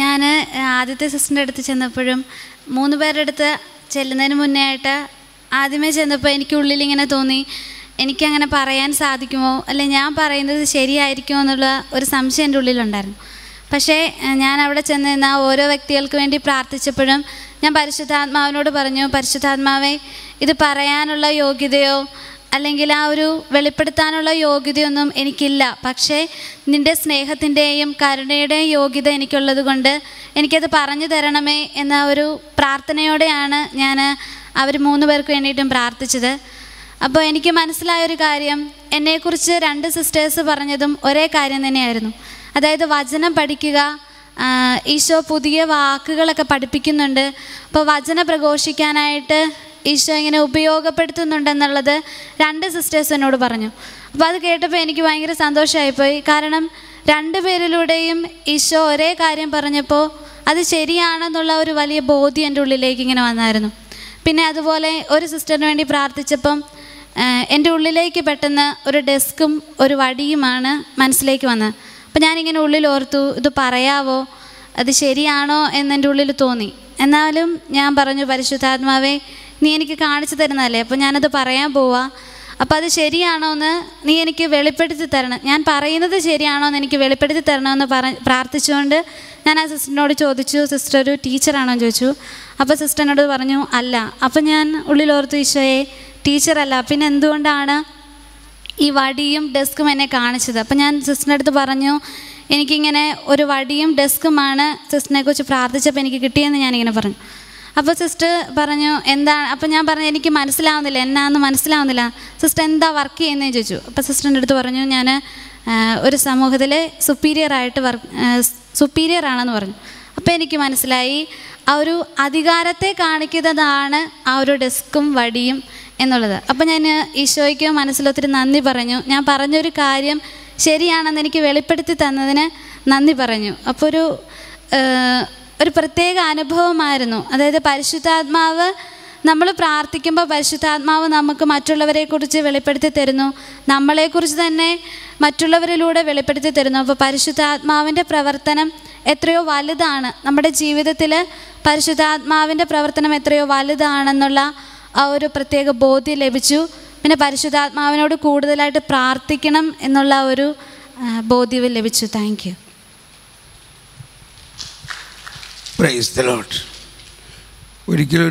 ഞാൻ ആദ്യത്തെ സിസ്റ്ററിൻ്റെ അടുത്ത് ചെന്നപ്പോഴും 3 പേരുടെ അടുത്ത് ചെല്ലുന്നതിന് മുന്നേ ആയിട്ട് ആദ്യമേ ചെന്നപ്പോൾ എനിക്കുള്ളിലിങ്ങനെ തോന്നി, എനിക്കങ്ങനെ പറയാൻ സാധിക്കുമോ, അല്ലെ ഞാൻ പറയുന്നത് ശരിയായിരിക്കുമോ എന്നുള്ള ഒരു സംശയം എൻ്റെ ഉള്ളിലുണ്ടായിരുന്നു. പക്ഷേ ഞാൻ അവിടെ ചെന്ന് നിന്ന് ഓരോ വ്യക്തികൾക്ക് വേണ്ടി പ്രാർത്ഥിച്ചപ്പോഴും ഞാൻ പരിശുദ്ധാത്മാവിനോട് പറഞ്ഞു, പരിശുദ്ധാത്മാവേ, ഇത് പറയാനുള്ള യോഗ്യതയോ അല്ലെങ്കിൽ ആ ഒരു വെളിപ്പെടുത്താനുള്ള യോഗ്യതയൊന്നും എനിക്കില്ല. പക്ഷേ നിൻ്റെ സ്നേഹത്തിൻ്റെയും കരുണയുടെയും യോഗ്യത എനിക്കുള്ളത് കൊണ്ട് എനിക്കത് പറഞ്ഞു തരണമേ എന്ന ഒരു പ്രാർത്ഥനയോടെയാണ് ഞാൻ അവർ 3 പേർക്ക് വേണ്ടിയിട്ടും പ്രാർത്ഥിച്ചത്. അപ്പോൾ എനിക്ക് മനസ്സിലായൊരു കാര്യം, എന്നെക്കുറിച്ച് 2 സിസ്റ്റേഴ്സ് പറഞ്ഞതും ഒരേ കാര്യം തന്നെയായിരുന്നു. അതായത് വചനം പഠിക്കുക, ഈശോ പുതിയ വാക്കുകളൊക്കെ പഠിപ്പിക്കുന്നുണ്ട്, അപ്പോൾ വചനം പ്രഘോഷിക്കാനായിട്ട് ഈശോ ഇങ്ങനെ ഉപയോഗപ്പെടുത്തുന്നുണ്ടെന്നുള്ളത് 2 സിസ്റ്റേഴ്സ് എന്നോട് പറഞ്ഞു. അപ്പോൾ അത് കേട്ടപ്പോൾ എനിക്ക് ഭയങ്കര സന്തോഷമായിപ്പോയി. കാരണം 2 പേരിലൂടെയും ഈശോ ഒരേ കാര്യം പറഞ്ഞപ്പോൾ അത് ശരിയാണെന്നുള്ള ഒരു വലിയ ബോധ്യം എൻ്റെ ഉള്ളിലേക്ക് ഇങ്ങനെ വന്നായിരുന്നു. പിന്നെ അതുപോലെ ഒരു സിസ്റ്ററിന് വേണ്ടി പ്രാർത്ഥിച്ചപ്പം എൻ്റെ ഉള്ളിലേക്ക് പെട്ടെന്ന് ഒരു ഡെസ്കും ഒരു വടിയുമാണ് മനസ്സിലേക്ക് വന്നത്. അപ്പോൾ ഞാനിങ്ങനെ ഉള്ളിൽ ഓർത്തു, ഇത് പറയാവോ, അത് ശരിയാണോ എന്നെൻ്റെ ഉള്ളിൽ തോന്നി. എന്നാലും ഞാൻ പറഞ്ഞു, പരിശുദ്ധാത്മാവേ, നീ എനിക്ക് കാണിച്ചു തരുന്നതല്ലേ, അപ്പോൾ ഞാനത് പറയാൻ പോവാ. അപ്പോൾ അത് ശരിയാണോ എന്ന് നീ എനിക്ക് വെളിപ്പെടുത്തി തരണം, ഞാൻ പറയുന്നത് ശരിയാണോ എന്ന് എനിക്ക് വെളിപ്പെടുത്തി തരണമെന്ന് പ്രാർത്ഥിച്ചുകൊണ്ട് ഞാൻ ആ സിസ്റ്ററിനോട് ചോദിച്ചു, സിസ്റ്റർ ഒരു ടീച്ചറാണോ എന്ന് ചോദിച്ചു. അപ്പോൾ സിസ്റ്ററിനോട് പറഞ്ഞു അല്ല. അപ്പോൾ ഞാൻ ഉള്ളിലോർത്തു, ഈശോയെ, ടീച്ചറല്ല, പിന്നെ എന്തുകൊണ്ടാണ് ഈ വടിയും ഡെസ്കും എന്നെ കാണിച്ചത്? അപ്പം ഞാൻ സിസ്റ്ററിൻ്റെ അടുത്ത് പറഞ്ഞു, എനിക്കിങ്ങനെ ഒരു വടിയും ഡെസ്കുമാണ് സിസ്റ്ററിനെക്കുറിച്ച് പ്രാർത്ഥിച്ചപ്പോൾ എനിക്ക് കിട്ടിയെന്ന് ഞാനിങ്ങനെ പറഞ്ഞു. അപ്പോൾ സിസ്റ്റർ പറഞ്ഞു എന്താണ്? അപ്പോൾ ഞാൻ പറഞ്ഞു, എനിക്ക് മനസ്സിലാവുന്നില്ല, എന്നാന്ന് മനസ്സിലാവുന്നില്ല, സിസ്റ്റർ എന്താ വർക്ക് ചെയ്യുന്നതെന്ന് ചോദിച്ചു. അപ്പോൾ സിസ്റ്ററിൻ്റെ അടുത്ത് പറഞ്ഞു, ഞാൻ ഒരു സമൂഹത്തിൽ സുപ്പീരിയർ ആണെന്ന് പറഞ്ഞു. അപ്പോൾ എനിക്ക് മനസ്സിലായി, ആ ഒരു അധികാരത്തെ കാണിക്കുന്നതാണ് ആ ഒരു ഡെസ്കും വടിയും എന്നുള്ളത്. അപ്പോൾ ഞാൻ ഈശോയ്ക്ക് മനസ്സിലൊത്തിരി നന്ദി പറഞ്ഞു. ഞാൻ പറഞ്ഞൊരു കാര്യം ശരിയാണെന്ന് എനിക്ക് വെളിപ്പെടുത്തി തന്നതിന് നന്ദി പറഞ്ഞു. അപ്പോൾ ഒരു പ്രത്യേക അനുഭവമായിരുന്നു. അതായത് പരിശുദ്ധാത്മാവ്, നമ്മൾ പ്രാർത്ഥിക്കുമ്പോൾ പരിശുദ്ധാത്മാവ് നമുക്ക് മറ്റുള്ളവരെക്കുറിച്ച് വെളിപ്പെടുത്തി തരുന്നു, നമ്മളെക്കുറിച്ച് തന്നെ മറ്റുള്ളവരിലൂടെ വെളിപ്പെടുത്തി തരുന്നു. അപ്പോൾ പരിശുദ്ധാത്മാവിൻ്റെ പ്രവർത്തനം എത്രയോ വലുതാണ്, നമ്മുടെ ജീവിതത്തിൽ പരിശുദ്ധാത്മാവിൻ്റെ പ്രവർത്തനം എത്രയോ വലുതാണെന്നുള്ള ആ ഒരു പ്രത്യേക ബോധ്യം ലഭിച്ചു. പിന്നെ പരിശുദ്ധാത്മാവിനോട് കൂടുതലായിട്ട് പ്രാർത്ഥിക്കണം എന്നുള്ള ഒരു ബോധ്യവും ലഭിച്ചു. Thank you. Praise the Lord. ഒരിക്കലും